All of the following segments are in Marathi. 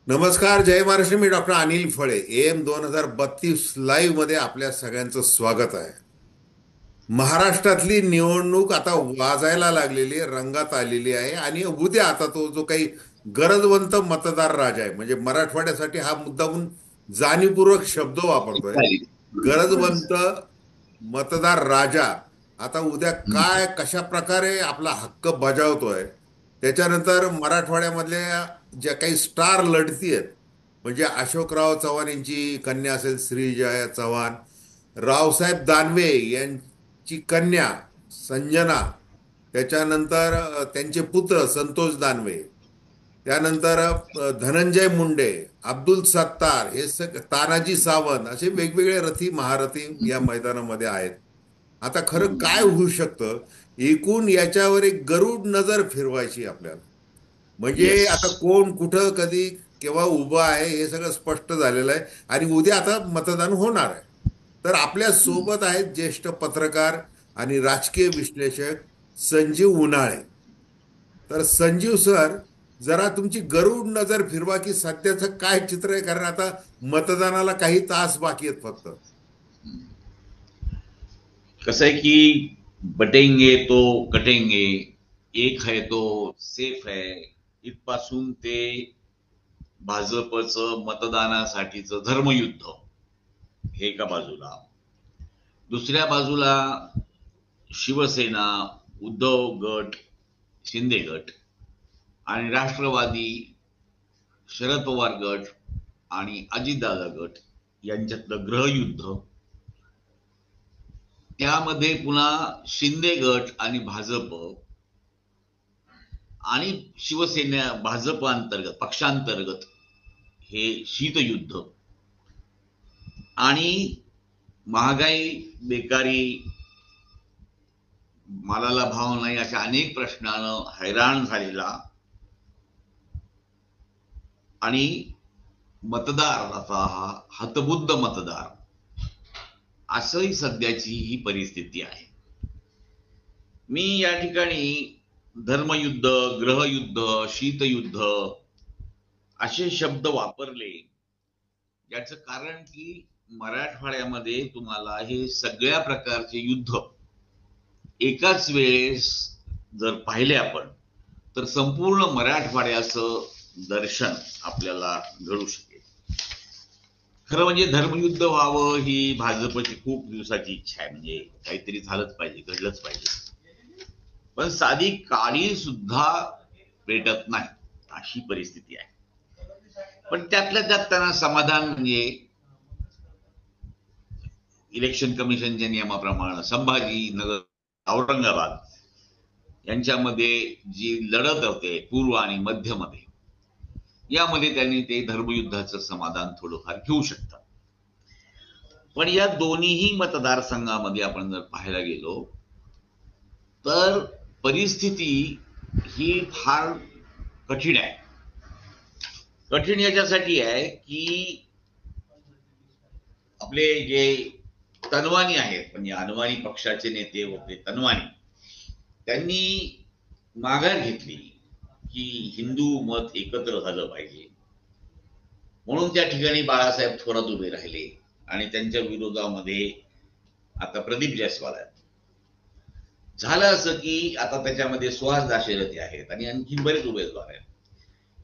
नमस्कार, जय महाराष्ट्र. मी डॉक्टर अनिल फळे. AM 2032 लाईव्ह मध्ये आपल्या सगळ्यांचं स्वागत आहे. महाराष्ट्रातली निवडणूक आता वाजायला लागलेली आहे, रंगात आलेली आहे आणि उद्या आता तो जो काही गरजवंत मतदार राजा आहे, म्हणजे मराठवाड्यासाठी हा मुद्दामून जाणीवपूर्वक शब्द वापरतोय. चालेल. गरजवंत मतदार राजा आता उद्या हं. काय कशा प्रकारे आपला हक्क बजावतोय. त्याच्यानंतर मराठवाड्यामधल्या ज्या काही स्टार लढती आहेत, म्हणजे अशोकराव चव्हाण यांची कन्या असेल श्रीजया चव्हाण, रावसाहेब दानवे यांची कन्या संजना, त्याच्यानंतर त्यांचे पुत्र संतोष दानवे, त्यानंतर धनंजय मुंडे, अब्दुल सत्तार, हे तानाजी सावंत, असे वेगवेगळे रथी महारथी या मैदानामध्ये आहेत. आता खरं काय होऊ शकतं, एकूण याच्यावर एक गरुड नजर फिरवायची आपल्याला. म्हणजे येस. आता कोण कुठं कधी केव्हा उभं आहे हे सगळं स्पष्ट झालेलं आहे आणि उद्या आता मतदान होणार आहे. तर आपल्या हं. सोबत आहेत ज्येष्ठ पत्रकार आणि राजकीय विश्लेषक संजीव उन्हाळे. तर संजीव सर, जरा तुमची गरुड नजर फिरवा की सध्याचं काय चित्र आहे, कारण आता मतदानाला काही तास बाकी आहेत फक्त. कसं आहे की बटेंगे तो कटेंगे, एक है तो सेफ है, इथपासून ते भाजपचं मतदानासाठीचं धर्मयुद्ध हे एका बाजूला, दुसऱ्या बाजूला शिवसेना, उद्धव गट, शिंदे गट आणि राष्ट्रवादी, शरद पवार गट आणि अजितदादा गट यांच्यातलं गृहयुद्ध. त्यामध्ये पुन्हा शिंदे गट आणि भाजप आणि शिवसेना भाजप अंतर्गत पक्षांतर्गत हे शीतयुद्ध आणि महागाई, बेकारी, मालाला भाव नाही अशा अनेक प्रश्नानं हैराण झालेला आणि मतदार असा हा हतबुद्ध मतदार, असंही सध्याची ही परिस्थिती आहे. मी या ठिकाणी धर्मयुद्ध, गृहयुद्ध, शीतयुद्ध असे शब्द वापरले, याचं कारण की मराठवाड्यामध्ये तुम्हाला हे सगळ्या प्रकारचे युद्ध एकाच वेळेस जर पाहिले आपण, तर संपूर्ण मराठवाड्याचं दर्शन आपल्याला घडू शकेल. खरं म्हणजे धर्मयुद्ध व्हावं ही भाजपची खूप दिवसाची इच्छा आहे. म्हणजे काहीतरी झालंच पाहिजे, घडलंच पाहिजे, पण साधी काडी सुद्धा पेटत नाही अशी परिस्थिती आहे. पण त्यातल्या त्यात त्यांना समाधान म्हणजे इलेक्शन कमिशनच्या नियमाप्रमाणे संभाजीनगर, औरंगाबाद यांच्यामध्ये जी लढत होते पूर्व आणि मध्यमध्ये, यामध्ये त्यांनी ते धर्मयुद्धाचं समाधान थोडंफार घेऊ शकतात. पण या दोन्हीही मतदारसंघामध्ये आपण जर पाहायला गेलो तर परिस्थिती ही फार कठीण आहे. कठीण याच्यासाठी आहे की आपले जे तनवानी आहेत, म्हणजे अनवाणी पक्षाचे नेते होते तनवानी, त्यांनी माघार घेतली की हिंदू मत एकत्र झालं पाहिजे, म्हणून त्या ठिकाणी बाळासाहेब थोरात उभे राहिले आणि त्यांच्या विरोधामध्ये आता प्रदीप जयस्वाल आहेत. झालं असं की आता त्याच्यामध्ये सुहास दाशरथी आहेत आणि आणखी बरेच उमेदवार आहेत.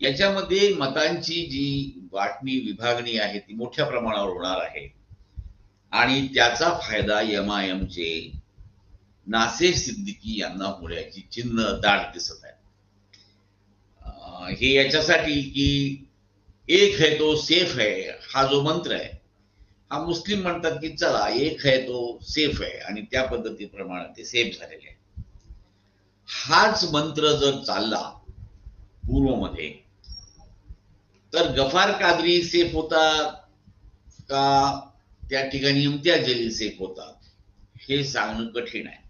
याच्यामध्ये मतांची जी वाटणी विभागणी आहे ती मोठ्या प्रमाणावर होणार आहे आणि त्याचा फायदा एमआयएमचे नासेर सिद्दीकी यांना होण्याची चिन्ह दाट दिसत आहे. हे याच्यासाठी की एक है तो सेफ है हा जो मंत्र आहे, हा मुस्लिम म्हणतात की चला एक है तो सेफ आहे आणि त्या पद्धतीप्रमाणे ते सेफ झालेले आहे. हाच मंत्र जर चालला पूर्वमध्ये तर गफार कादरी सेफ होता का त्या ठिकाणी इम्तियाज जलील सेफ होता हे सांगणं कठीण आहे.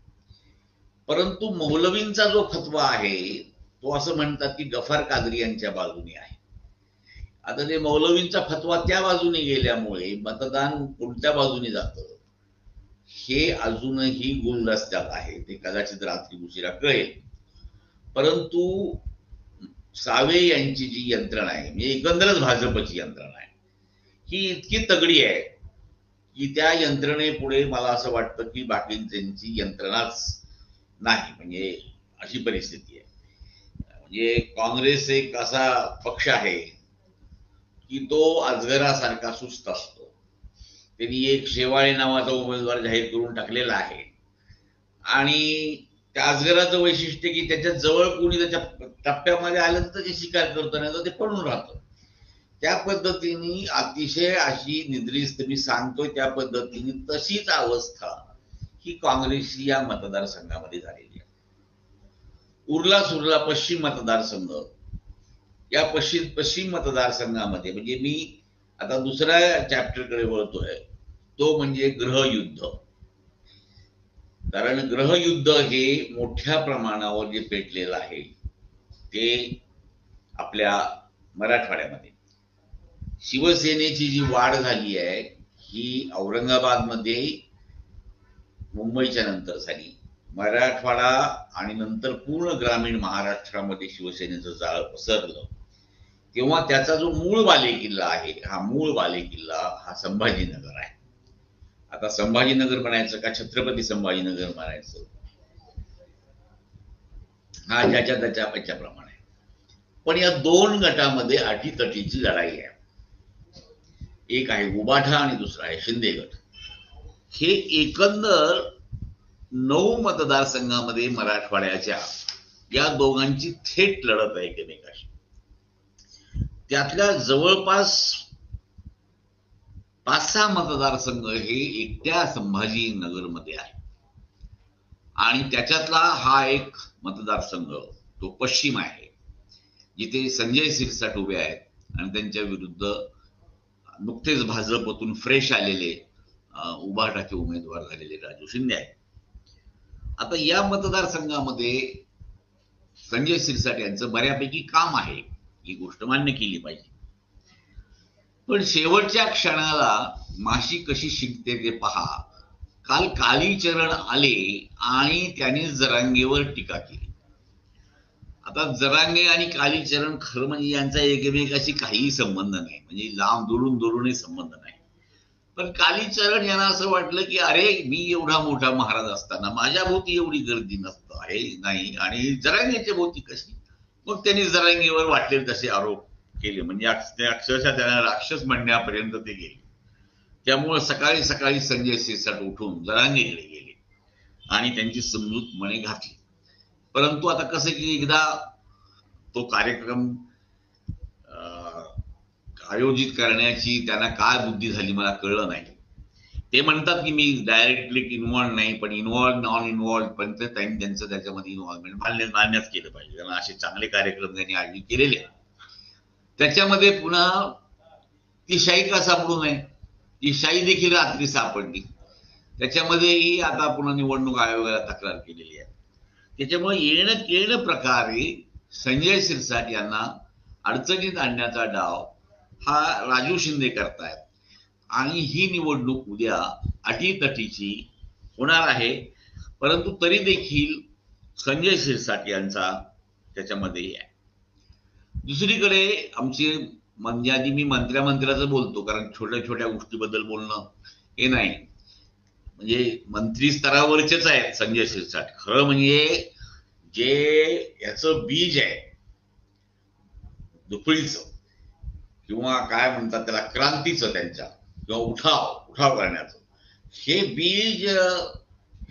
परंतु मौलवींचा जो फतवा आहे तो असं म्हणतात की गफार कादरी यांच्या बाजूने आहे. आता ते मौलवींचा फतवा त्या बाजूने गेल्यामुळे मतदान कोणत्या बाजूने जातं हे अजूनही गुलदस्त्यात आहे. ते कदाचित रात्री उशिरा कळेल. परंतु सावे यांची जी यंत्रणा आहे, म्हणजे एकंदरच भाजपची यंत्रणा आहे, ही इतकी तगडी आहे की त्या यंत्रणेपुढे मला असं वाटतं की बाकींची यंत्रणाच नाही, म्हणजे अशी परिस्थिती आहे. म्हणजे काँग्रेस एक असा पक्ष आहे की तो अजगरासारखा सुस्त असतो. त्यांनी एक शेवाळे नावाचा उमेदवार जाहीर करून टाकलेला आहे आणि त्या अजगराचं वैशिष्ट्य की त्याच्या जवळ कोणी त्याच्या टप्प्यामध्ये आलं तर त्याची शिकार करतो, नाही तर ते पडून राहतं. त्या पद्धतीने अतिशय अशी निद्रिस्त मी सांगतोय त्या पद्धतीने तशीच अवस्था ही काँग्रेसची या मतदारसंघामध्ये झालेली आहे. उरला सुरला पश्चिम मतदारसंघ, या पश्चिम मतदारसंघामध्ये म्हणजे मी आता दुसऱ्या चॅप्टरकडे वळतोय, तो म्हणजे ग्रहयुद्ध. कारण ग्रहयुद्ध हे मोठ्या प्रमाणावर जे पेटलेलं आहे ते आपल्या मराठवाड्यामध्ये. शिवसेनेची जी वाढ झाली आहे ही औरंगाबादमध्ये मुंबईच्या नंतर झाली. मराठवाडा आणि नंतर पूर्ण ग्रामीण महाराष्ट्रामध्ये शिवसेनेचं जाळं पसरलं तेव्हा त्याचा जो मूळ बालेकिल्ला आहे, हा मूळ बालेकिल्ला हा संभाजीनगर आहे. आता संभाजीनगर म्हणायचं का छत्रपती संभाजीनगर म्हणायचं, हा ज्याच्या त्याच्याप्रमाणे. पण या दोन गटामध्ये अटीतटीची लढाई आहे. एक आहे उबाठा आणि दुसरा आहे शिंदे गट. हे एकंदर 9 मतदारसंघामध्ये मराठवाड्याच्या या दोघांची थेट लढत आहे एकमेकाशी. त्यातल्या जवळपास 5-6 मतदारसंघ हे एकट्या संभाजीनगरमध्ये आहे आणि त्याच्यातला हा एक मतदारसंघ तो पश्चिम आहे, जिथे संजय शिरसाट उभे आहेत आणि त्यांच्या विरुद्ध नुकतेच भाजपतून फ्रेश आलेले उभाटाचे उमेदवार झालेले राजू शिंदे आहेत. आता या मतदारसंघामध्ये संजय शिरसाट यांचं बऱ्यापैकी काम आहे, ही गोष्ट मान्य केली पाहिजे. पण शेवटच्या क्षणाला माशी कशी शिंकते ते पहा. काल कालीचरण आले आणि त्यांनी जरांगेवर टीका केली. आता जरांगे आणि कालीचरण खरं म्हणजे यांचा एकमेकाशी काहीही संबंध नाही, म्हणजे लांब दुरूनही संबंध नाही. पण कालीचरण यांना असं वाटलं की अरे मी एवढा मोठा महाराज असताना माझ्या भोवती एवढी गर्दी नसतं आहे नाही, आणि जरांगेच्या भोवती कशी. मग त्यांनी जरांगेवर वाटले तसे आरोप केले, म्हणजे अक्षरशः त्यांना राक्षस म्हणण्यापर्यंत ते गेले. त्यामुळे सकाळी सकाळी संजय शिरसाट उठून जरांगेकडे गेले आणि त्यांची समजूत मने घातली. परंतु आता कसं की एकदा तो कार्यक्रम आयोजित करण्याची त्यांना काय बुद्धी झाली मला कळलं नाही. ते म्हणतात की मी डायरेक्टली इन्व्हॉल्व नाही, पण इन्व्हॉल्व नॉन इन्व्हॉल्व पण त्यांचं त्याच्यामध्ये इन्व्हॉल्वमेंट मान्यच केलं पाहिजे. त्यांना असे चांगले कार्यक्रम त्यांनी आयोजित केलेले आहेत. त्याच्यामध्ये पुन्हा ती शाही का सापडू नये, ती शाही देखील रात्री सापडली. त्याच्यामध्येही आता पुन्हा निवडणूक आयोगाला तक्रार केलेली आहे. त्याच्यामुळे येणं प्रकारे संजय शिरसाट यांना अडचणीत आणण्याचा डाव हा राजू शिंदे करतायत आणि ही निवडणूक उद्या अटीतटीची होणार आहे. परंतु तरी देखील संजय शिरसाट यांचा त्याच्यामध्ये आहे. दुसरीकडे आमचे म्हणजे आधी मी मंत्र्याचं बोलतो, कारण छोट्या छोट्या गोष्टीबद्दल बोलणं हे नाही. म्हणजे मंत्री स्तरावरचेच आहेत संजय शिरसाट. खरं म्हणजे जे याचं बीज आहे दुफळीचं किंवा काय म्हणतात त्याला क्रांतीचं, त्यांच्या किंवा उठाव करण्याचं, हे बीज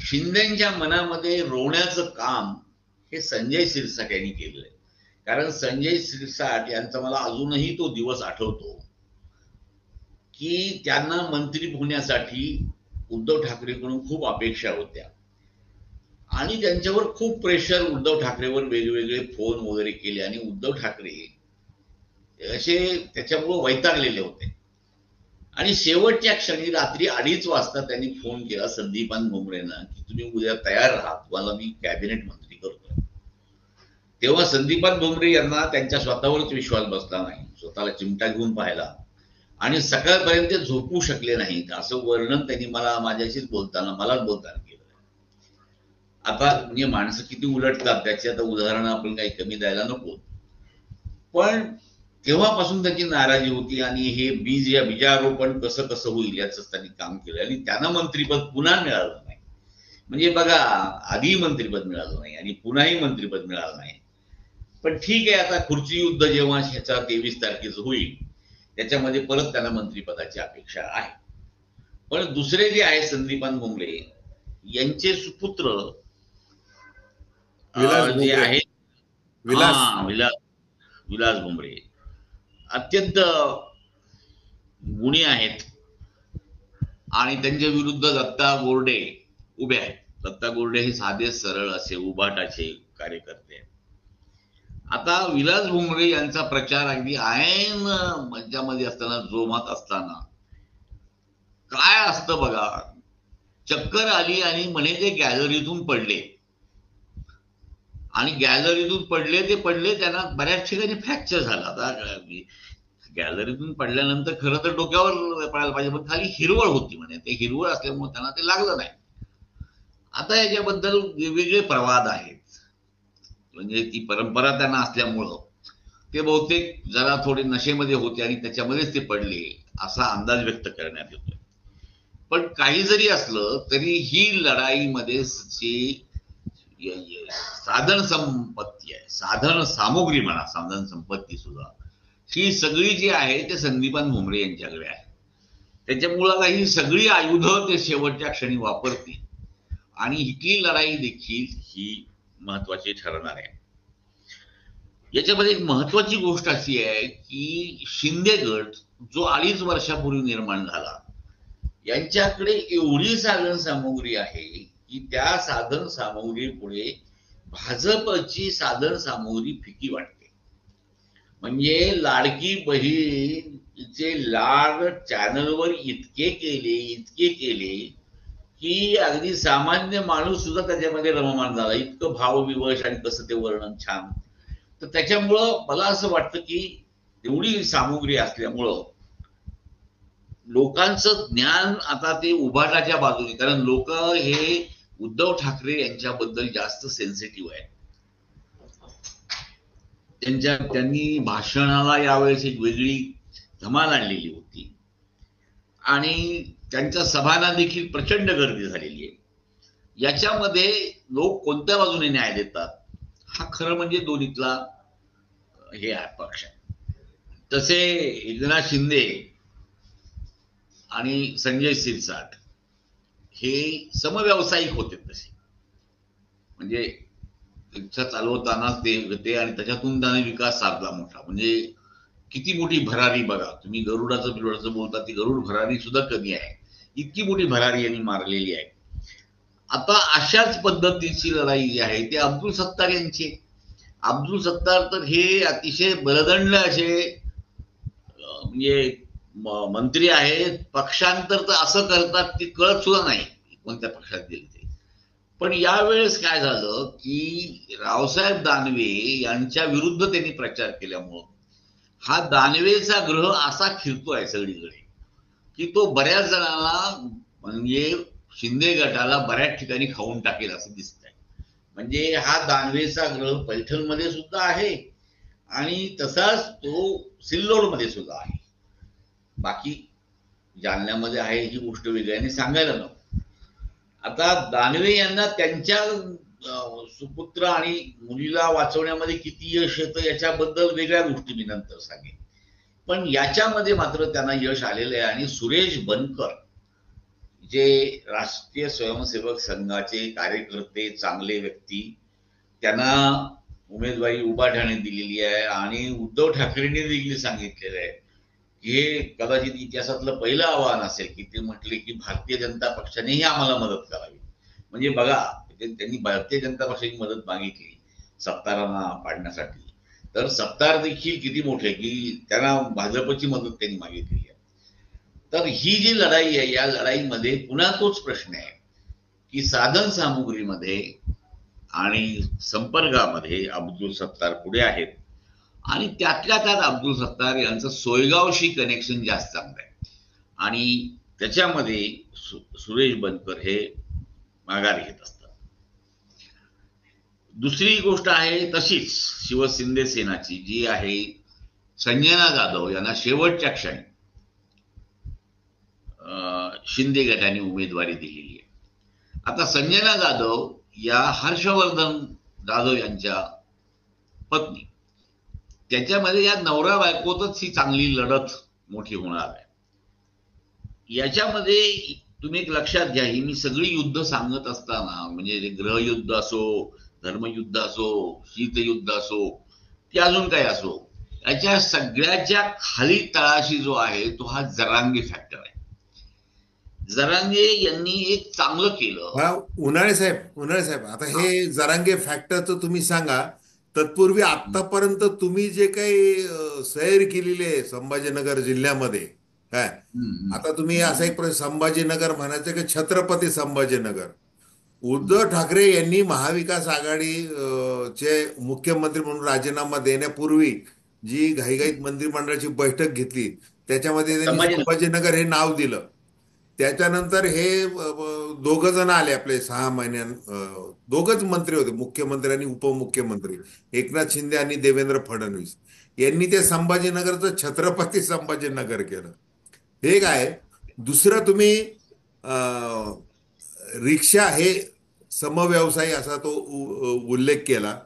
शिंदेच्या मनामध्ये रोवण्याचं काम हे संजय शिरसाट यांनी केलेलं आहे. कारण संजय शिरसाट यांचा मला अजूनही तो दिवस आठवतो की त्यांना मंत्री होण्यासाठी उद्धव ठाकरेकडून खूप अपेक्षा होत्या आणि त्यांच्यावर खूप प्रेशर उद्धव ठाकरेवर वेगवेगळे फोन वगैरे केले आणि उद्धव ठाकरे असे त्याच्यामुळे वैतागलेले होते. आणि शेवटच्या क्षणी रात्री 2:30 वाजता त्यांनी फोन केला संदीपान भुमरेंना की तुम्ही उद्या तयार राहा, तुम्हाला मी कॅबिनेट मंत्री करतोय. तेव्हा संदीपान भुमरे यांना त्यांच्या स्वतःवरच विश्वास बसला नाही, स्वतःला चिमटा घेऊन पाहिला आणि सकाळपर्यंत झोपू शकले नाहीत, असं वर्णन त्यांनी माझ्याशीच मलाच बोलताना केलं. आता म्हणजे माणसं किती उलटतात त्याची आता उदाहरणं आपण काही कमी द्यायला नको. पण तेव्हापासून त्याची नाराजी होती आणि हे बीजारोपण कसं कसं होईल याच त्यांनी काम केलं आणि त्यांना मंत्रिपद पुन्हा मिळालं नाही. म्हणजे बघा, आधी मंत्रिपद मिळालं नाही आणि पुन्हाही मंत्रिपद मिळालं नाही. पण ठीक आहे, आता खुर्ची युद्ध जेव्हा ह्याचा 23 तारखेचं होईल त्याच्यामध्ये परत त्यांना मंत्रिपदाची अपेक्षा आहे. पण दुसरे जे आहे संदीपान भुमरे यांचे सुपुत्र विलास जे भुमरे. आहेत, विलास. विलास भुमरे अत्यंत गुणी आहेत आणि त्यांच्या विरुद्ध दत्ता गोरडे उभे आहेत. दत्ता गोरडे हे साधे सरळ असे उभाटाचे कार्यकर्ते आहेत. आता विलास भुमरे यांचा प्रचार अगदी ऐन मंचामध्ये असताना, जोमात असताना काय असतं बघा, चक्कर आली आणि म्हणे ते गॅलरीतून पडले आणि गॅलरीतून पडले त्यांना बऱ्याच ठिकाणी फ्रॅक्चर झाला. आता गॅलरीतून पडल्यानंतर खरं तर डोक्यावर पडायला पाहिजे, पण खाली हिरवळ होती म्हणे, ते हिरवळ असल्यामुळे त्यांना ते लागलं नाही. आता याच्याबद्दल वेगवेगळे प्रवाद आहेत. म्हणजे ती परंपरा त्यांना असल्यामुळं ते बहुतेक जरा थोडे नशेमध्ये होते आणि त्याच्यामध्येच ते पडले असा अंदाज व्यक्त करण्यात येतोय. पण काही जरी असलं तरी ही लढाईमध्ये साधन संपत्ती आहे, साधन सामुग्री म्हणा, साधन संपत्ती सुद्धा ही सगळी जी आहे ते संदीपान भुमरे यांच्याकडे आहे. त्याच्यामुळं ही सगळी आयुधं ते शेवटच्या क्षणी वापरतील आणि ही लढाई देखील ही महत्वाची ठरणार आहे. याच्यामध्ये एक महत्वाची गोष्ट अशी आहे की शिंदे गट जो 2.5 वर्षापूर्वी निर्माण झाला, यांच्याकडे एवढी साधन सामुग्री आहे की त्या साधन सामुग्री पुढे भाजपची साधन सामुग्री फिकी वाटते. म्हणजे लाडकी बहीणचे लाड चॅनलवर इतके केले की अगदी सामान्य माणूस सुद्धा त्याच्यामध्ये रममाण झाला, इतकं भावविवश आणि कसं ते वर्णन छान. तर त्याच्यामुळं मला असं वाटतं की एवढी सामुग्री असल्यामुळं लोकांचं ज्ञान आता ते उभाटाच्या बाजूने, कारण लोक हे उद्धव ठाकरे यांच्याबद्दल जास्त सेन्सिटिव्ह आहे. त्यांनी भाषणाला यावेळेस एक वेगळी धमाल आणलेली होती आणि त्यांच्या सभांना देखील प्रचंड गर्दी झालेली आहे. याच्यामध्ये लोक कोणत्या बाजूने न्याय देतात हा खरं म्हणजे दोन्हीतला हे आहे पक्ष आहे. तसे एकनाथ शिंदे आणि संजय शिरसाट हे समव्यावसायिक होते. तसे म्हणजे रिक्षा चालवतानाच ते होते आणि त्याच्यातून त्याने विकास साधला मोठा. म्हणजे किती मोठी भरारी बघा तुम्ही, बिरुडाचं बोलता, ती गरुड भरारी सुद्धा कमी आहे, इतकी मोठी भरारी यांनी मारलेली आहे. आता अशाच पद्धतीची लढाई जी आहे ते अब्दुल सत्तार यांची. अब्दुल सत्तार तर हे अतिशय बलदंड असे म्हणजे मंत्री आहेत, पक्षांतर तर असं करतात की कळत सुद्धा नाही कोणत्या पक्षात गेले ते. पण यावेळेस काय झालं की रावसाहेब दानवे यांच्या विरुद्ध त्यांनी प्रचार केल्यामुळं हा दानवेचा ग्रह असा फिरतोय सगळीकडे की तो बऱ्याच जणांना म्हणजे शिंदे गटाला बऱ्याच ठिकाणी खाऊन टाकेल असं दिसतंय. म्हणजे हा दानवेचा ग्रह पैठणमध्ये सुद्धा आहे आणि तसाच तो सिल्लोडमध्ये सुद्धा आहे. बाकी जालन्यामध्ये आहे ही गोष्ट वेगळ्याने सांगायला नको. आता दानवे यांना त्यांच्या सुपुत्र आणि मुलीला वाचवण्यामध्ये किती यश येतं याच्याबद्दल वेगळ्या गोष्टी मी नंतर सांगेन. पण याच्यामध्ये मात्र त्यांना यश आलेलं आहे आणि सुरेश बनकर जे राष्ट्रीय स्वयंसेवक संघाचे कार्यकर्ते, चांगले व्यक्ती, त्यांना उमेदवारी उभाटाने दिलेली आहे आणि उद्धव ठाकरेंनी देखील सांगितलेलं आहे की हे कदाचित इतिहासातलं पहिलं आव्हान असेल की ते म्हटले की भारतीय जनता पक्षानेही आम्हाला मदत करावी. म्हणजे बघा, त्यांनी भारतीय जनता पक्षाची मदत मागितली सत्तारांना पाडण्यासाठी, तर सत्तार देखील किती मोठे की त्यांना भाजपची मदत त्यांनी मागितली आहे. तर ही जी लढाई आहे या लढाईमध्ये पुन्हा तोच प्रश्न आहे की साधन सामुग्रीमध्ये आणि संपर्कामध्ये अब्दुल सत्तार पुढे आहेत आणि त्यातल्या त्यात अब्दुल सत्तार यांचं सोयगावशी कनेक्शन जास्त चांगलं आहे आणि त्याच्यामध्ये सुरेश बनकर हे माघार घेत असतात. दुसरी गोष्ट आहे तशीच शिवशिंदे सेनाची जी आहे संजना जाधव यांना शेवटच्या क्षणी शिंदे गटाने उमेदवारी दिलेली आहे. आता संजना जाधव या हर्षवर्धन जाधव यांच्या पत्नी, त्याच्यामध्ये या नवरा बायकोतच ही चांगली लढत मोठी होणार आहे. याच्यामध्ये तुम्ही एक लक्षात घ्या, ही मी सगळी युद्ध सांगत असताना, म्हणजे ग्रहयुद्ध असो, धर्मयुद्ध असो, शीतयुद्ध असो, की अजून काय असो, याच्या सगळ्याच्या खाली तळाशी जो आहे तो हा जरांगे फॅक्टर आहे. जरांगे यांनी एक चांगलं केलं. उन्हाळे साहेब, आता हे जरांगे फॅक्टरचं तुम्ही सांगा. तत्पूर्वी आतापर्यंत तुम्ही जे काही सैर केलेली आहे संभाजीनगर जिल्ह्यामध्ये, काय आता तुम्ही असं एक संभाजीनगर म्हणायचं की छत्रपती संभाजीनगर, उद्धव ठाकरे यांनी महाविकास आघाडी चे मुख्यमंत्री म्हणून राजीनामा देण्यापूर्वी जी घाईघाईत मंत्रिमंडळाची बैठक घेतली, त्याच्यामध्ये त्यांनी संभाजीनगर हे नाव दिलं. त्याच्यानंतर हे दोघ जण आले आपले 6 महिन्यात, दोघच मंत्री होते, मुख्यमंत्री आणि उपमुख्यमंत्री, एकनाथ शिंदे आणि देवेंद्र फडणवीस यांनी ते संभाजीनगरचं छत्रपती संभाजीनगर केलं. हे काय. दुसरं तुम्ही रिक्षा हे समव्यवसायी असा तो उल्लेख केला.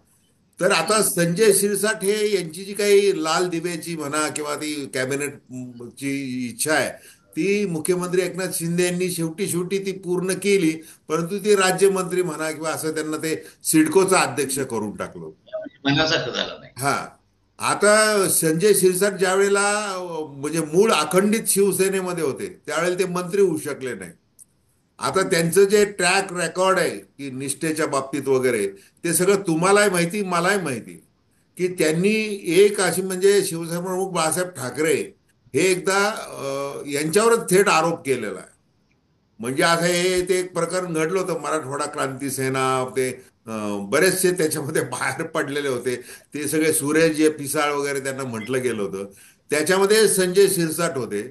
तर आता संजय शिरसाट हे यांची जी काही लाल दिव्याची म्हणा किंवा ती कॅबिनेटची इच्छा आहे, ती मुख्यमंत्री एकनाथ शिंदे यांनी शेवटी ती पूर्ण केली. परंतु ती राज्यमंत्री म्हणा किंवा असं त्यांना ते सिडकोचा अध्यक्ष करून टाकलं. मनासारखं झालं नाही. हा. आता संजय शिरसाट ज्या वेळेला म्हणजे मूळ अखंडित शिवसेनेमध्ये होते त्यावेळेला ते मंत्री होऊ शकले नाही. आता त्यांचं जे ट्रॅक रेकॉर्ड आहे की निष्ठेच्या बाबतीत वगैरे, ते सगळं तुम्हालाही माहिती, मलाही माहिती, की त्यांनी एक अशी म्हणजे शिवसेना प्रमुख बाळासाहेब ठाकरे हे एकदा यांच्यावरच थेट आरोप केलेला आहे. म्हणजे असं हे ते एक प्रकरण घडलं होतं, मराठवाडा क्रांती सेना, ते बरेचसे त्याच्यामध्ये बाहेर पडलेले होते. ते सगळे सुरेश पिसाळ वगैरे त्यांना म्हटलं गेलं होतं. त्याच्यामध्ये संजय शिरसाट होते.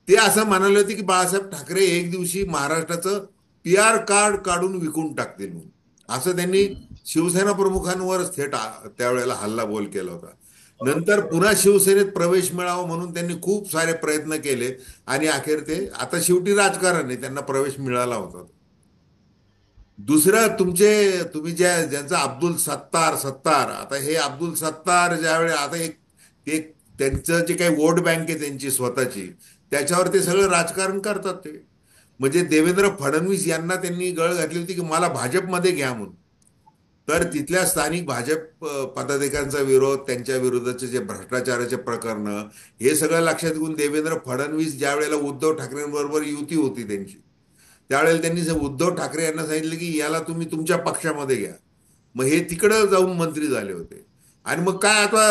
ते असं म्हणाले होते की बाळासाहेब ठाकरे एक दिवशी महाराष्ट्राचं PR कार्ड काढून विकून टाकतील म्हणून, असं त्यांनी शिवसेना प्रमुखांवरच थेट त्यावेळेला हल्लाबोल केला होता. नंतर पुन्हा शिवसेनेत प्रवेश मिळावा म्हणून त्यांनी खूप सारे प्रयत्न केले आणि अखेर ते आता शेवटी राजकारण आहे, त्यांना प्रवेश मिळाला होता. दुसरं तुम्ही ज्यांचा अब्दुल सत्तार, आता हे अब्दुल सत्तार ज्यावेळी आता एक त्यांचं जे काही वोट बँक आहे त्यांची स्वतःची, त्याच्यावर ते सगळं राजकारण करतात. ते म्हणजे देवेंद्र फडणवीस यांना त्यांनी गळ घातली होती की मला भाजपमध्ये घ्या म्हणून. तर तिथल्या स्थानिक भाजप पदाधिकाऱ्यांचा विरोध, त्यांच्या विरोधाचे जे भ्रष्टाचाराचे प्रकरण, हे सगळं लक्षात घेऊन देवेंद्र फडणवीस ज्या वेळेला उद्धव ठाकरेंबरोबर युती होती त्यांची, त्यावेळेला त्यांनी उद्धव ठाकरे यांना सांगितलं की याला तुम्ही तुमच्या पक्षामध्ये घ्या. मग हे तिकडं जाऊन मंत्री झाले होते. आणि मग काय आता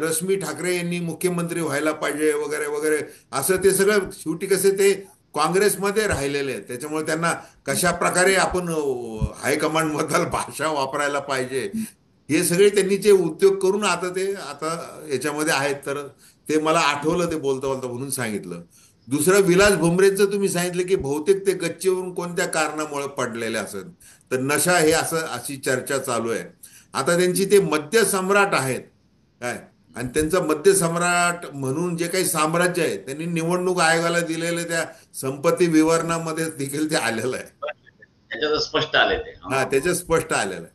रश्मी ठाकरे यांनी मुख्यमंत्री व्हायला पाहिजे वगैरे वगैरे, असं ते सगळं शेवटी कसे ते काँग्रेसमध्ये राहिलेले आहेत. त्याच्यामुळे त्यांना कशा प्रकारे आपण हायकमांड बद्दल भाषा वापरायला पाहिजे, हे सगळे त्यांनी जे उद्योग करून आता याच्यामध्ये आहेत. तर ते मला आठवलं ते बोलता बोलता म्हणून सांगितलं. दुसरं विलास भुमरेंचं तुम्ही सांगितलं की बहुतेक ते गच्चीवरून कोणत्या कारणामुळे पडलेले असेल, तर नशा हे अशी चर्चा चालू आहे. आता त्यांची ते मद्य सम्राट आहेत काय, आणि त्यांचं मद्य सम्राट म्हणून जे काही साम्राज्य आहे त्यांनी निवडणूक आयोगाला दिलेल्या त्या संपत्ती विवरणामध्ये देखील ते आलेलं आहे. त्याच्यात स्पष्ट आले ते. हा, त्याच्यात स्पष्ट आलेलं आहे.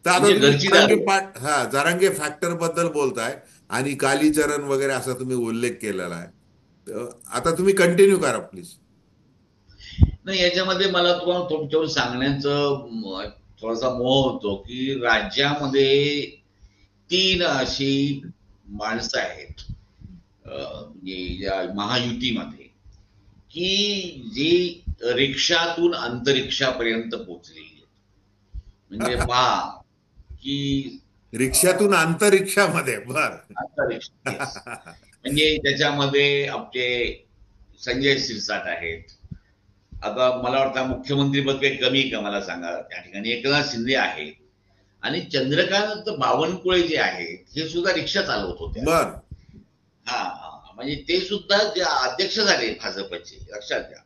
तर आता जरांगे फॅक्टर बद्दल बोलताय आणि कालीचरण वगैरे असा तुम्ही उल्लेख केलेला आहे. आता तुम्ही कंटिन्यू करा प्लीज. नाही, याच्यामध्ये मला तुम्हाला तुमच्यावर सांगण्याचं थोडासा मोह होतो की राज्यामध्ये 3 अशी माणसं आहेत या महायुतीमध्ये की जी रिक्षातून अंतरिक्षापर्यंत पोहोचलेली आहेत. म्हणजे पहा की रिक्षातून अंतरिक्षामध्ये, बर, अंतरिक्ष म्हणजे त्याच्यामध्ये आपले संजय शिरसाट आहेत. आता मला वाटतं मुख्यमंत्रीपद काही कमी का मला सांगा, त्या ठिकाणी एकनाथ शिंदे आहेत आणि चंद्रकांत बावनकुळे जे आहेत हे सुद्धा रिक्षा चालवत होते. हा, म्हणजे ते सुद्धा जे अध्यक्ष झाले भाजपचे, लक्षात घ्या.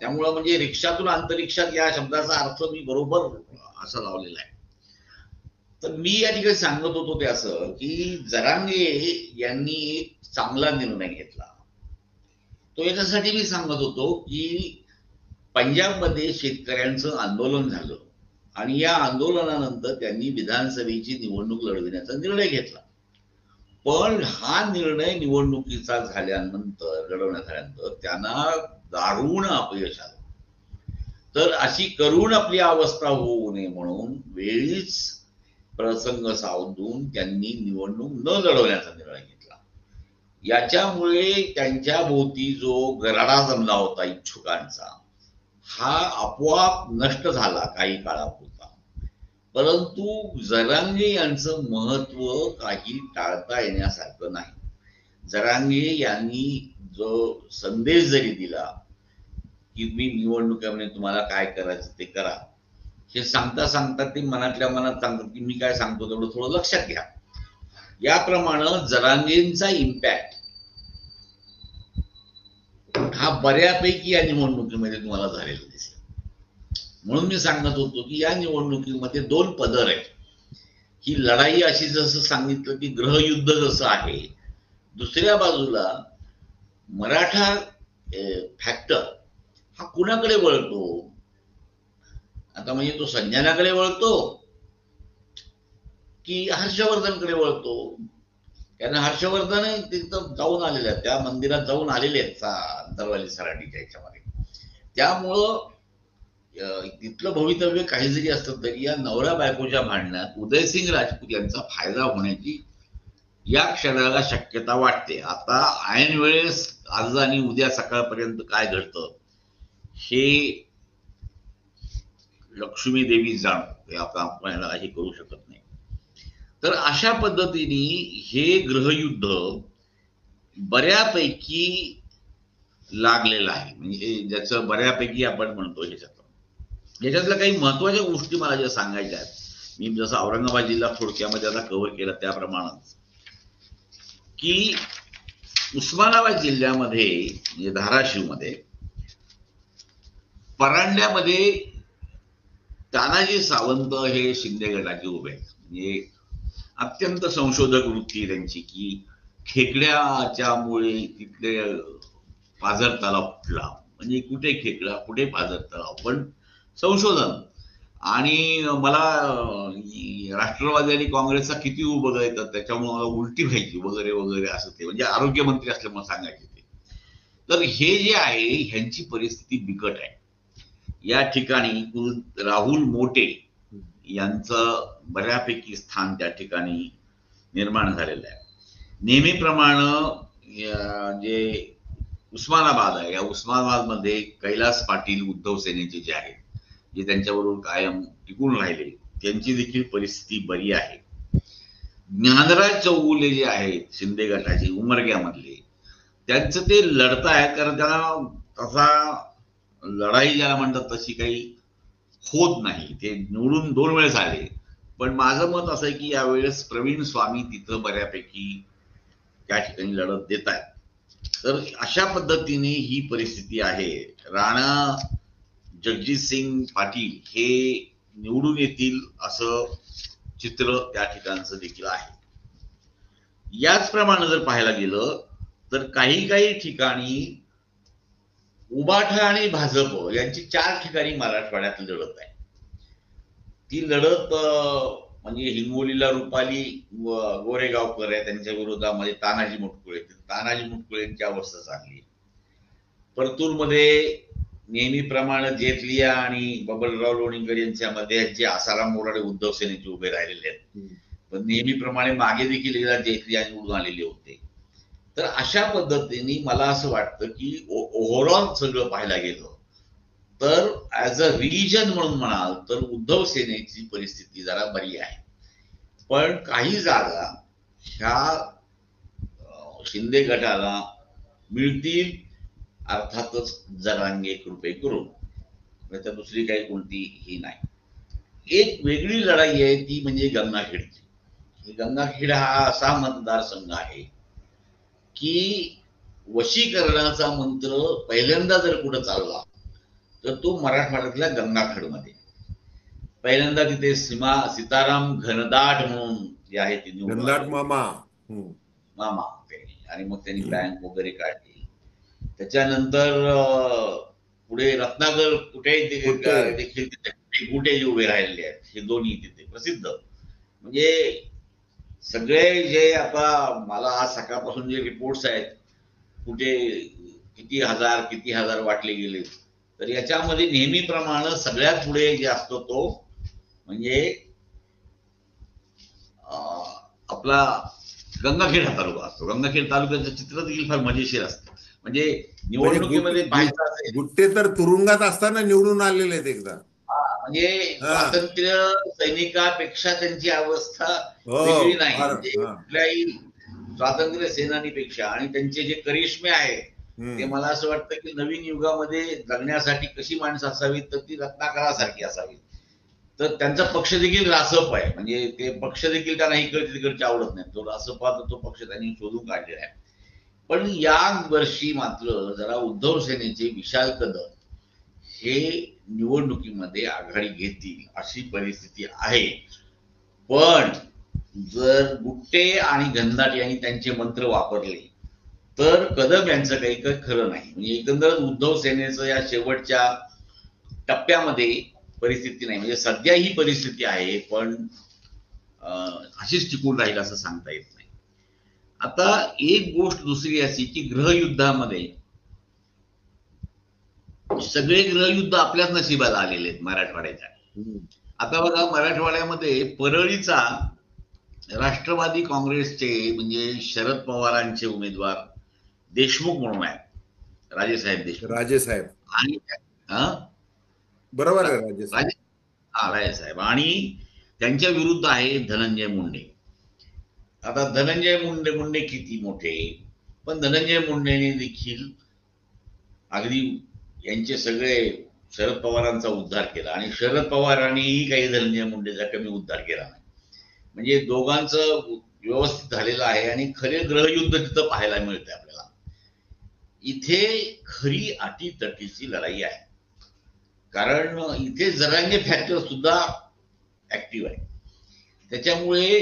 त्यामुळं म्हणजे रिक्षातून अंतरिक्षात या शब्दाचा अर्थ मी बरोबर असा लावलेला आहे. तर मी या ठिकाणी सांगत होतो ते असं की जरांगे यांनी एक चांगला निर्णय घेतला. तो याच्यासाठी मी सांगत होतो की पंजाबमध्ये शेतकऱ्यांचं आंदोलन झालं आणि या आंदोलनानंतर त्यांनी विधानसभेची निवडणूक लढविण्याचा निर्णय घेतला. पण हा निर्णय निवडणुकीचा लढवण्यात झाल्यानंतर त्यांना दारुण अपयश आलं. तर अशी करून आपली अवस्था होऊ नये म्हणून वेळीच प्रसंग सावधून त्यांनी निवडणूक न लढवण्याचा निर्णय घेतला. याच्यामुळे त्यांच्या भोवती जो गराडा जमला होता इच्छुकांचा, हा आपोआप नष्ट झाला काही काळापुरता. परंतु जरांगे यांचं महत्व काही टाळता येण्यासारखं नाही. जरांगे यांनी जो संदेश जरी दिला की मी निवडणुकीमध्ये तुम्हाला काय करायचं ते करा, हे सांगता सांगता ते मनातल्या मनात सांगतात की मी काय सांगतो तेवढं थोडं लक्षात घ्या. याप्रमाणे जरांगेंचा इम्पॅक्ट हा बऱ्यापैकी या निवडणुकीमध्ये तुम्हाला झालेला दिसेल. म्हणून मी सांगत होतो की या निवडणुकीमध्ये दोन पदर आहेत. ही लढाई अशी जसं सांगितलं की ग्रहयुद्ध जसं आहे, दुसऱ्या बाजूला मराठा फॅक्टर हा कुणाकडे वळतो. आता म्हणजे तो संजनाकडे वळतो की हर्षवर्धनकडे वळतो. कारण हर्षवर्धन तिथं जाऊन आलेले आहेत, त्या मंदिरात जाऊन आलेले आहेत अंतरवाली सराटीच्या ह्याच्यामध्ये. त्यामुळं तिथलं भवितव्य काही जरी असलं तरी या नवरा बायकोच्या भांडणात उदयसिंग राजपूत यांचा फायदा होण्याची या क्षणाला शक्यता वाटते. आता ऐन वेळेस आज आणि उद्या सकाळपर्यंत काय घडतं हे लक्ष्मी देवी जाणो, आपण हे करू शकत नाही. तर अशा पद्धतीने हे ग्रहयुद्ध बऱ्यापैकी लागलेलं आहे. म्हणजे ज्याचं बऱ्यापैकी आपण म्हणतो याच्यातल्या काही महत्वाच्या गोष्टी मला ज्या सांगायच्या आहेत, मी जसं औरंगाबाद जिल्हा थोडक्यामध्ये आता कव्हर केला त्याप्रमाणेच की उस्मानाबाद जिल्ह्यामध्ये म्हणजे धाराशिवमध्ये परांड्यामध्ये तानाजी सावंत हे शिंदे गटाचे उभे आहेत. म्हणजे अत्यंत संशोधक वृत्ती त्यांची की खेकड्याच्यामुळे तिथले पाझर तलाव फुटला. म्हणजे कुठे खेकडा कुठे पाझर तलाव, पण संशोधन. आणि मला राष्ट्रवादी आणि काँग्रेसचा किती उभं येतात त्याच्यामुळे उलटी व्हायची वगैरे वगैरे असं ते, म्हणजे आरोग्यमंत्री असल्यामुळे सांगायचे ते. तर हे जे आहे ह्यांची परिस्थिती बिकट आहे. या ठिकाणी राहुल मोटे यांचं बऱ्यापैकी स्थान त्या ठिकाणी निर्माण झालेलं आहे. नेहमीप्रमाणे जे उस्मानाबाद आहे, या उस्मानाबादमध्ये कैलास पाटील उद्धव सेनेचे जे आहेत, जे त्यांच्याबरोबर कायम टिकून राहिले, त्यांची देखील परिस्थिती बरी आहे. ज्ञानराज चौगुले जे आहेत शिंदे गटाचे उमरग्यामधले, त्यांचं ते लढतायत कारण त्यांना तसा लढाई ज्याला म्हणतात तशी काही होत नाही. ते निवडून 2 वेळेस आले. पण माझं मत असं आहे की यावेळेस प्रवीण स्वामी तिथं बऱ्यापैकी त्या ठिकाणी लढत देत आहेत. तर अशा पद्धतीने ही परिस्थिती आहे. राणा जगजित सिंग पाटील हे निवडून येतील असं चित्र त्या ठिकाणचं देखील आहे. याचप्रमाणे जर पाहायला गेलं तर काही ठिकाणी उबाठा आणि भाजप यांची 4 ठिकाणी मराठवाड्यात लढत आहे. ती लढत म्हणजे हिंगोलीला रुपाली गोरेगावकर आहे, त्यांच्या विरोधामध्ये तानाजी मुटकुळे. तानाजी मुटकुळेंची अवस्था चांगली. परतूरमध्ये नेहमीप्रमाणे जेतलिया आणि बबनराव लोणीकर यांच्यामध्ये जे आसाराम मोराडे उद्धव सेनेचे उभे राहिलेले आहेत, पण नेहमीप्रमाणे मागे देखील एकदा जेतलिया निवडून आलेले होते. तर अशा पद्धतीने मला असं वाटतं की ओव्हरऑल सगळं पाहायला गेलं तर ऍज अ रिजन म्हणून म्हणाल तर उद्धव सेनेची परिस्थिती जरा बरी आहे. पण काही जागा ह्या शिंदे गटाला मिळतील, अर्थातच जरांगे कृपे करून. त्याच्या दुसरी काही कोणती ही नाही. एक वेगळी लढाई आहे ती म्हणजे गंगाखेडची. गंगाखेड हा असा मतदारसंघ आहे की वशीकरणाचा मंत्र पहिल्यांदा जर कुठं चालला तर तो मराठवाड्यातल्या गंगाखेडमध्ये. पहिल्यांदा तिथे सीताराम घनदाट म्हणून जे आहे ते निवडून घनदाट आले होते, मामा. मामा ते. आणि मग त्यांनी बँक वगैरे काढली. त्याच्यानंतर पुढे रत्नाकर कुठे कुठे देखील तिथे गुटे जे उभे राहिलेले आहेत, हे दोन्ही तिथे प्रसिद्ध. म्हणजे सगळे जे आता मला आज सकाळपासून जे रिपोर्ट्स आहेत, कुठे किती हजार वाटले गेले, तर याच्यामध्ये नेहमीप्रमाणे सगळ्यात पुढे जे असतो तो म्हणजे आपला गंगाखेड हा तालुका असतो. गंगाखेड तालुक्याचं चित्र देखील फार मजेशीर असतं. म्हणजे म्हणजे निवडणुकीमध्ये पाहायचं असेल, गुट्टे तर तुरुंगात असताना निवडून आलेले आहेत एकदा. म्हणजे स्वातंत्र्य सैनिकापेक्षा त्यांची अवस्था हो वेगळी नाही. फार. म्हणजे कुठल्याही स्वातंत्र्य सेनानीपेक्षा. आणि त्यांचे जे करिश्मे आहेत ते मला असं वाटतं की नवीन युगामध्ये जगण्यासाठी कशी माणसं असावीत, तर ती रत्नाकरासारखी असावी. तर त्यांचा पक्ष देखील रासप आहे. म्हणजे ते पक्ष देखील त्यांना इकडचे तिकडचे आवडत नाही. तो रासपाचा तो पक्ष त्यांनी शोधून काढलेला आहे. पण या वर्षी मात्र जरा उद्धव सेनेचे विशाल कदम हे निवडणुकीमध्ये आघाडी घेतील अशी परिस्थिती आहे. पण जर गुट्टे आणि घनदाट यांनी त्यांचे मंत्र वापरले तर कदम यांचं काही खरं नाही. म्हणजे एकंदरच उद्धव सेनेचं या शेवटच्या टप्प्यामध्ये परिस्थिती नाही. म्हणजे सध्या ही परिस्थिती आहे, पण अशीच टिकून राहील असं सांगता येत नाही. आता एक गोष्ट दुसरी अशी की गृहयुद्धामध्ये सगळे गृहयुद्ध आपल्याच नशिबाला आलेले आहेत मराठवाड्याच्या. आता बघा, मराठवाड्यामध्ये परळीचा राष्ट्रवादी काँग्रेसचे म्हणजे शरद पवारांचे उमेदवार देशमुख म्हणून आहेत, राजेसाहेब देशमुख. राजेसाहेब आणि बरोबर आहे. राजेसाहेब आणि त्यांच्या विरुद्ध आहे धनंजय मुंडे. आता धनंजय मुंडे किती मोठे, पण धनंजय मुंडेने देखील अगदी यांचे सगळे शरद पवारांचा उद्धार केला आणि शरद पवारांनीही काही धनंजय मुंडेचा कमी उद्धार केला नाही. म्हणजे दोघांचं व्यवस्थित झालेलं आहे आणि खरे ग्रहयुद्ध तिथं पाहायला मिळते आपल्याला. इथे खरी अटीतटीची लढाई आहे, कारण इथे जरांगे फॅक्टर सुद्धा ऍक्टिव्ह आहे. त्याच्यामुळे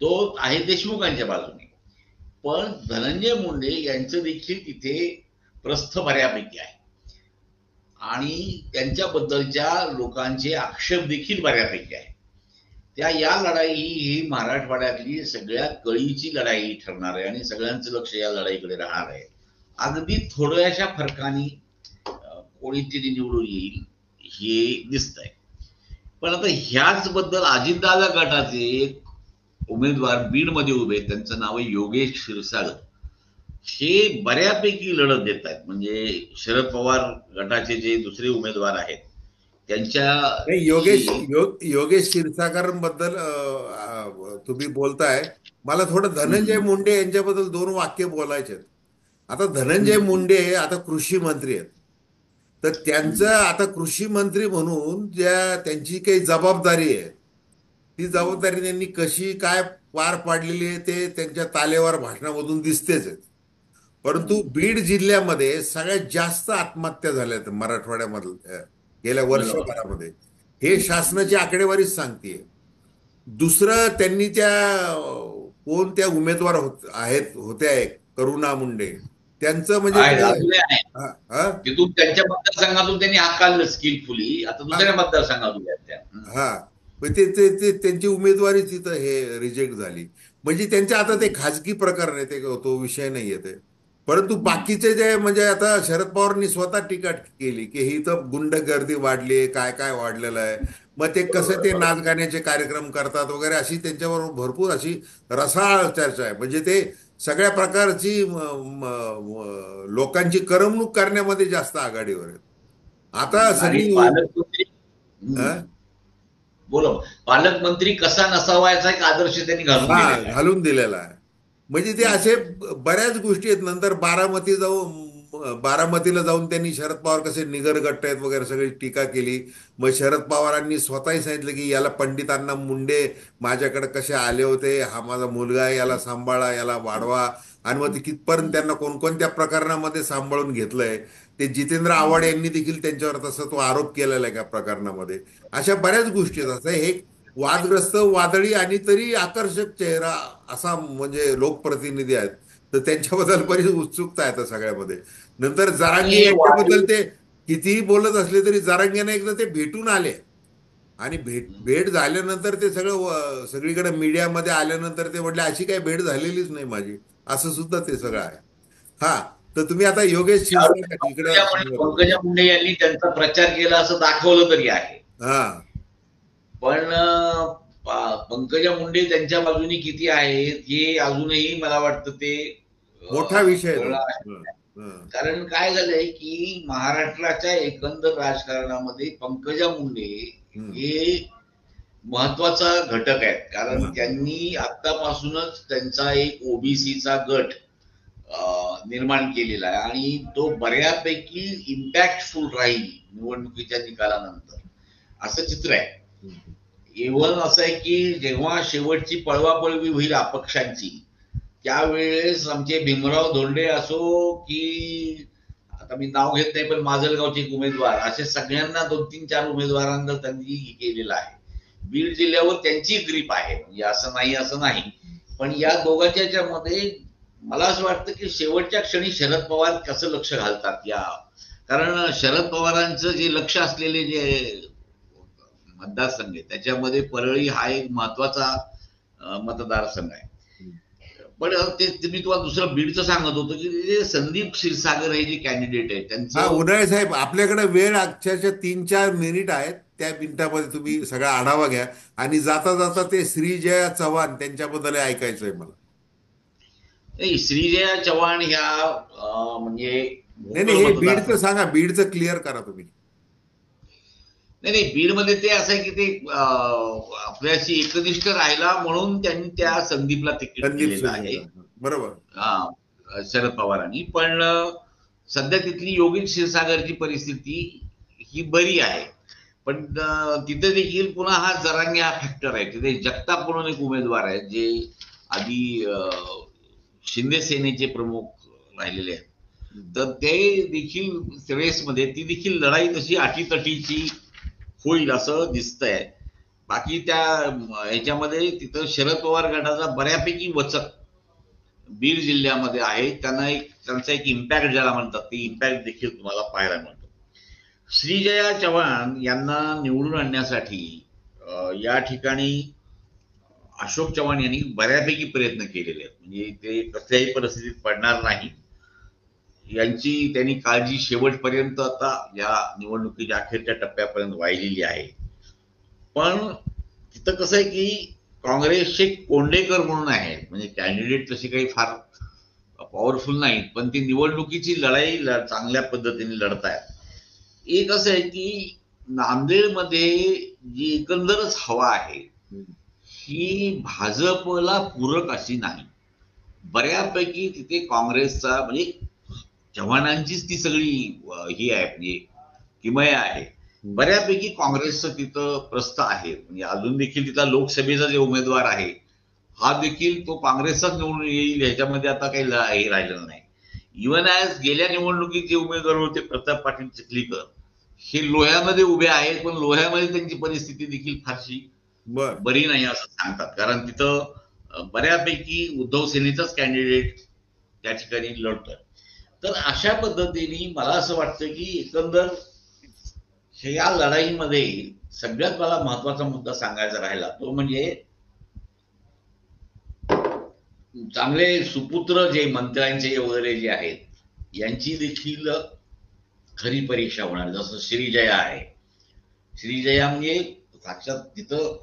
तो आहे देशमुखांच्या बाजूने, पण धनंजय मुंडे यांचं देखील तिथे प्रस्थ बऱ्यापैकी आहे आणि त्यांच्याबद्दलच्या लोकांचे आक्षेप देखील बऱ्यापैकी आहे. या लढाई ही मराठवाड्यातली सगळ्यात कळीची लढाई ठरणार आहे आणि सगळ्यांचं लक्ष या लढाईकडे राहणार आहे. अगदी थोड्याशा फरकाने कोणीतरी निवडून येईल हे दिसतंय. पण आता ह्याच बद्दल अजितदादा गटाचे एक उमेदवार बीडमध्ये उभे, त्यांचं नाव आहे योगेश क्षीरसागर. हे बऱ्यापैकी लढत देत आहेत. म्हणजे शरद पवार गटाचे जे दुसरे उमेदवार आहेत त्यांच्या योगेश क्षीरसागर बद्दल तुम्ही बोलताय, मला थोडं धनंजय मुंडे यांच्याबद्दल 2 वाक्य बोलायचे आहेत. आता धनंजय मुंडे आता कृषी मंत्री आहेत, तर त्यांचं आता कृषी मंत्री म्हणून त्यांची काही जबाबदारी आहे, ती जबाबदारी त्यांनी कशी काय पार पाडलेली आहे ते त्यांच्या तालेवर भाषणामधून दिसतेच आहे. परंतु बीड जिल्ह्यामध्ये सगळ्यात जास्त आत्महत्या झाल्यात मराठवाड्यामध्ये गेल्या वर्षभरामध्ये, हे शासनाची आकडेवारीच सांगतेय. दुसरं, त्यांनी त्या उमेदवार होत्या करुणा मुंडे, त्यांचं म्हणजे तिथून त्यांच्या मतदारसंघातून त्यांनी हाकाललं स्किलफुली. आता दुसऱ्या मतदारसंघातून त्यांची उमेदवारी तिथं हे रिजेक्ट झाली. म्हणजे त्यांच्या आता ते खाजगी प्रकरण आहे, ते तो विषय नाही आहे ते. परंतु बाकीचे जे म्हणजे आता शरद पवारांनी स्वतः टीका केली की ही तर गुंडगर्दी वाढली, काय काय वाढलेलं आहे, मग ते कसं ते नाच गाण्याचे कार्यक्रम करतात वगैरे, अशी त्यांच्याबरोबर भरपूर अशी रसाळ चर्चा आहे. म्हणजे ते सगळ्या प्रकारची लोकांची करमणूक करण्यामध्ये जास्त आघाडीवर आहेत. आता सगळी पालकमंत्री कसा नसावा याचा एक आदर्श त्यांनी घालून दिलेला आहे. म्हणजे ते असे बऱ्याच गोष्टी आहेत. नंतर बारामती जाऊन बारामतीला जाऊन त्यांनी शरद पवार कसे निगरगट्ट आहेत वगैरे सगळी टीका केली. मग शरद पवारांनी स्वतःही सांगितलं की याला पंडितांना मुंडे माझ्याकडे कसे आले होते, हा माझा मुलगा आहे, याला सांभाळा, याला वाढवा. आणि मग ते कितपर्यंत त्यांना कोणकोणत्या प्रकरणामध्ये सांभाळून घेतलंय. ते जितेंद्र आव्हाड यांनी देखील त्यांच्यावर तसा तो आरोप केलेला आहे का प्रकरणामध्ये. अशा बऱ्याच गोष्टी आहेत. असं हे वादग्रस्त, वादळी आणि तरी आकर्षक चेहरा असा म्हणजे लोकप्रतिनिधी आहेत. तर त्यांच्याबद्दल बरीच उत्सुकता आहे त्या सगळ्यामध्ये. नंतर जरांगे आणि यांच्याबद्दल ते कितीही बोलत असले तरी जरांगेने एकदा ते भेटून आले. आणि भेट झाल्यानंतर ते सगळं सगळीकडे मीडियामध्ये आल्यानंतर ते म्हटले अशी काही भेट झालेलीच नाही माझी, असं सुद्धा ते सगळं आहे. हा. तर तुम्ही आता योगेश क्षीरसागर इकडं. पंकजा मुंडे यांनी त्यांचा प्रचार केला असं दाखवलं तरी आहे. हा. पण पंकजा मुंडे त्यांच्या बाजूने किती आहेत हे अजूनही मला वाटतं ते मोठा विषय आहे तो. कळलं. हं, हं. कारण काय झालंय की महाराष्ट्राच्या एकंदर राजकारणामध्ये पंकजा मुंडे हे महत्वाचा घटक आहेत. कारण त्यांनी आतापासूनच त्यांचा एक ओबीसीचा गट निर्माण केलेला आहे आणि तो बऱ्यापैकी इम्पॅक्टफुल राहील निवडणुकीच्या निकालानंतर, असं चित्र आहे. इव्हन असं आहे की जेव्हा शेवटची पळवापळवी होईल अपक्षांची, त्यावेळेस आमचे भीमराव धोंडे असो की आता मी नाव घेत नाही पण माजलगावचे एक उमेदवार, असे सगळ्यांना 2-3-4 उमेदवारांना त्यांनी केलेलं आहे. बीड जिल्ह्यावर त्यांची ग्रीप आहे, म्हणजे असं नाही. पण या दोघांच्या मध्ये मला असं वाटतं की शेवटच्या क्षणी शरद पवार कसं लक्ष घालतात या, कारण शरद पवारांचं जे लक्ष असलेले जे मतदारसंघ आहे त्याच्यामध्ये परळी हा एक महत्वाचा मतदारसंघ आहे. पण ते मी तुम्हाला दुसरं बीडचं सांगत होतो की जे संदीप क्षीरसागर हे जे कॅन्डिडेट आहेत त्यांचं. उन्हाळे साहेब, आपल्याकडे वेळ अक्षरशः 3-4 मिनिट आहेत. त्या मिनिटामध्ये तुम्ही सगळा आढावा घ्या आणि जाता जाता ते श्रीजया चव्हाण त्यांच्याबद्दल ऐकायचंय मला. श्रीजया चव्हाण ह्या म्हणजे नाही, हे बीडचं सांगा, बीडचं क्लिअर करा तुम्ही. नाही, बीडमध्ये ते असं आहे की ते आपल्याशी एकनिष्ठ राहिला म्हणून त्यांनी त्या संदीपला तिकीट दिलेलं आहे. बरोबर. शरद पवारांनी. पण सध्या तिथली योगेश क्षीरसागरची परिस्थिती ही बरी आहे. पण तिथे देखील पुन्हा हा जरांगे हा फॅक्टर आहे. तिथे जगताप म्हणून एक उमेदवार आहे जे आधी शिंदे सेनेचे प्रमुख राहिलेले आहेत. तर ते देखील रेसमध्ये ती देखील लढाई तशी अटीतटीची होईल असं दिसतंय. बाकी त्या ह्याच्यामध्ये तिथं शरद पवार गटाचा बऱ्यापैकी वचक बीड जिल्ह्यामध्ये आहे. त्यांचा एक इम्पॅक्ट ज्याला म्हणतात ते इम्पॅक्ट देखील तुम्हाला पाहायला मिळतो. श्रीजया चव्हाण यांना निवडून आणण्यासाठी या ठिकाणी अशोक चव्हाण यांनी बऱ्यापैकी प्रयत्न केलेले आहेत. म्हणजे ते कसल्याही परिस्थितीत पडणार नाही यांची त्यांनी काळजी शेवटपर्यंत आता या निवडणुकीच्या अखेरच्या टप्प्यापर्यंत वाहिलेली आहे. पण तिथं कसं आहे की काँग्रेसचे कोंडेकर म्हणून आहेत, म्हणजे कॅन्डिडेट तशी काही फार पॉवरफुल नाहीत, पण ती निवडणुकीची लढाई चांगल्या पद्धतीने लढतायत. एक असं आहे की नांदेडमध्ये जी एकंदरच हवा आहे ही भाजपला पूरक अशी नाही. बऱ्यापैकी तिथे काँग्रेसचा म्हणजे चव्हाणांचीच ती सगळी ही आहे, म्हणजे किमया आहे. बऱ्यापैकी काँग्रेसचं तिथं प्रस्थ आहे. म्हणजे अजून देखील तिथला लोकसभेचा जे उमेदवार आहे हा देखील तो काँग्रेसचाच निवडून येईल ह्याच्यामध्ये आता काही हे राहिलेलं नाही. इव्हन ॲज गेल्या निवडणुकीत जे उमेदवार होते प्रताप पाटील चिखलीकर हे लोह्यामध्ये उभे आहेत, पण लोह्यामध्ये त्यांची परिस्थिती देखील फारशी बरी नाही असं सांगतात. कारण तिथं बऱ्यापैकी उद्धव सेनेचाच कॅन्डिडेट त्या ठिकाणी लढतोय. तर अशा पद्धतीने मला असं वाटतं की एकंदर या लढाईमध्ये सगळ्यात मला महत्वाचा मुद्दा सांगायचा राहिला तो म्हणजे चांगले सुपुत्र जे मंत्र्यांचे वगैरे जे आहेत यांची देखील खरी परीक्षा होणार. जसं श्रीजया आहे. श्रीजया म्हणजे साक्षात तिथं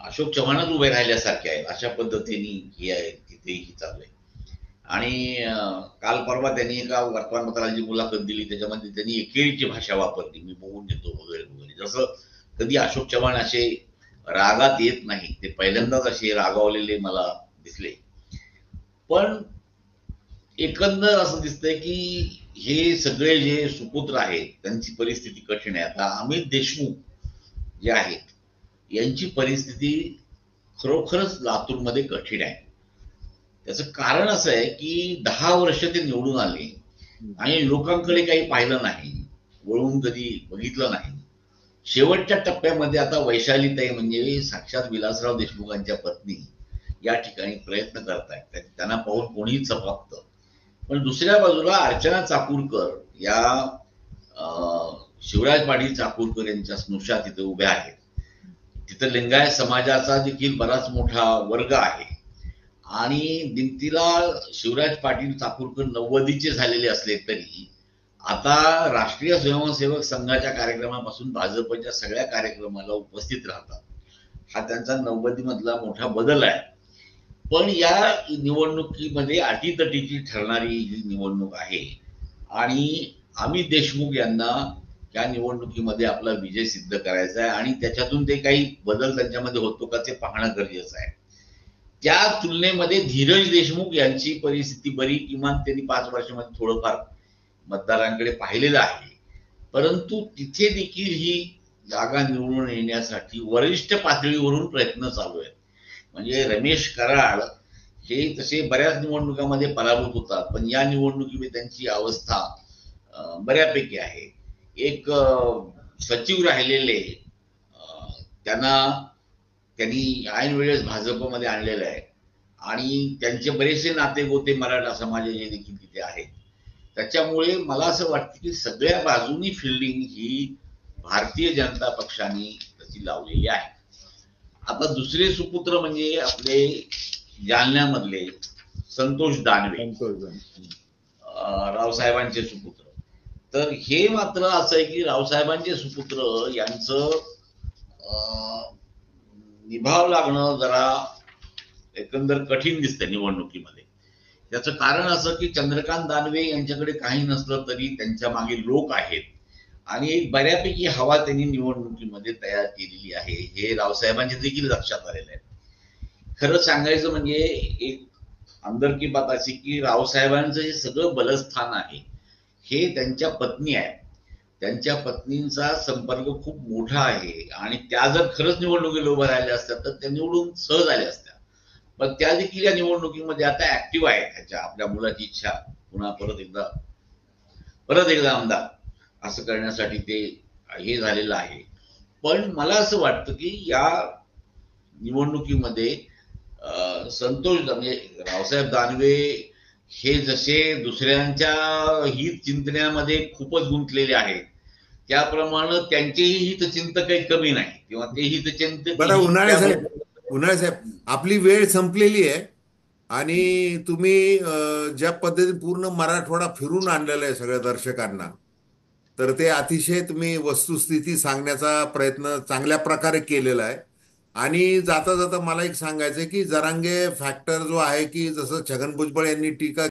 अशोक चव्हाणच उभे राहिल्यासारखे आहेत अशा पद्धतीने ही आहे तिथेही चाललंय. आणि काल परवा त्यांनी एका वर्तमानपत्राला जी मुलाखत दिली त्याच्यामध्ये त्यांनी एकेरीची भाषा वापरली, मी बघून घेतो वगैरे वगैरे. जसं कधी अशोक चव्हाण असे रागात येत नाही, ते पहिल्यांदाच असे रागावलेले मला दिसले. पण एकंदर असं दिसतंय की हे सगळे जे सुपुत्र आहेत त्यांची परिस्थिती कठीण आहे. आता अमित देशमुख जे आहेत यांची परिस्थिती खरोखरच लातूरमध्ये कठीण आहे. त्याचं कारण असं आहे की 10 वर्ष ते निवडून आले आणि लोकांकडे काही पाहिलं नाही, वळून कधी बघितलं नाही. शेवटच्या टप्प्यामध्ये आता वैशालीताई म्हणजे साक्षात विलासराव देशमुखांच्या पत्नी या ठिकाणी प्रयत्न करतायत, त्यांना पाहून कोणीही चपापतं. पण दुसऱ्या बाजूला अर्चना चाकूरकर या शिवराज पाटील चाकूरकर यांच्या स्नुषा तिथे उभ्या आहेत. तिथं लिंगायत समाजाचा देखील बराच मोठा वर्ग आहे आणि दिमतीला शिवराज पाटील चाकूरकर 90चे झालेले असले तरी आता राष्ट्रीय स्वयंसेवक संघाच्या कार्यक्रमापासून भाजपच्या सगळ्या कार्यक्रमाला उपस्थित राहतात. हा त्यांचा 90 मधला मोठा बदल आहे. पण या निवडणुकीमध्ये अटीतटीची ठरणारी ही निवडणूक आहे आणि अमित देशमुख यांना या निवडणुकीमध्ये आपला विजय सिद्ध करायचा आहे आणि त्याच्यातून ते काही बदल त्यांच्यामध्ये होतो का ते पाहणं गरजेचं आहे. त्या तुलनेमध्ये धीरज देशमुख यांची परिस्थिती बरी, किमान त्यांनी 5 वर्षामध्ये थोडंफार मतदारांकडे पाहिलेलं आहे. परंतु तिथे देखील ही जागा निवडून येण्यासाठी वरिष्ठ पातळीवरून प्रयत्न चालू आहेत. म्हणजे रमेश कराड हे तसे बऱ्याच निवडणुकांमध्ये पराभूत होतात, पण या निवडणुकीमध्ये त्यांची अवस्था बऱ्यापैकी आहे. एक सचिव राहिलेले त्यांनी ऐन वेळेस भाजपमध्ये आणलेलं आहे आणि त्यांचे बरेचसे नातेगोते मराठा समाजाचे देखील तिथे आहेत. त्याच्यामुळे मला असं वाटतं की सगळ्या बाजूनी फिल्डिंग ही भारतीय जनता पक्षाने त्याची लावलेली आहे. आता दुसरे सुपुत्र म्हणजे आपले जालन्यामधले संतोष दानवे, रावसाहेबांचे सुपुत्र. तर हे मात्र असं आहे की रावसाहेबांचे सुपुत्र यांचं निभाव लागणं जरा एकंदर कठीण दिसतंय निवडणुकीमध्ये. त्याचं कारण असं की चंद्रकांत दानवे यांच्याकडे काही नसलं तरी त्यांच्या मागे लोक आहेत आणि एक बऱ्यापैकी हवा त्यांनी निवडणुकीमध्ये तयार केलेली आहे, हे रावसाहेबांच्या देखील लक्षात आलेलं आहे. खरं सांगायचं म्हणजे एक अंदरकी बात अशी की रावसाहेबांचं हे सगळं बलस्थान आहे हे त्यांच्या पत्नी आहे. त्यांच्या पत्नींचा संपर्क खूप मोठा आहे आणि त्या जर खरंच निवडणुकीला उभं राहिल्या असत्या तर त्या निवडून सहज आल्या असत्या. पण त्या देखील या निवडणुकीमध्ये आता ऍक्टिव्ह आहे. त्याच्या आपल्या मुलाची इच्छा पुन्हा परत एकदा आमदार असं करण्यासाठी ते हे झालेलं आहे. पण मला असं वाटतं की या निवडणुकीमध्ये संतोष म्हणजे रावसाहेब दानवे हे जसे दुसऱ्यांच्या हित चिंतण्यामध्ये खूपच गुंतलेले आहेत, त्याप्रमाणे त्यांचेही हितचिंत काही कमी नाही किंवा ते हितचिंतक. बरं, उन्हाळे साहेब आपली वेळ संपलेली आहे आणि तुम्ही ज्या पद्धतीने पूर्ण मराठवाडा फिरून आणलेला आहे सगळ्या दर्शकांना, तर ते अतिशय तुम्ही वस्तुस्थिती सांगण्याचा प्रयत्न चांगल्या प्रकारे केलेला आहे. आणि जाता जाता मला एक सांगायचं की जरांगे फॅक्टर जो आहे की जसं छगन भुजबळ यांनी टीका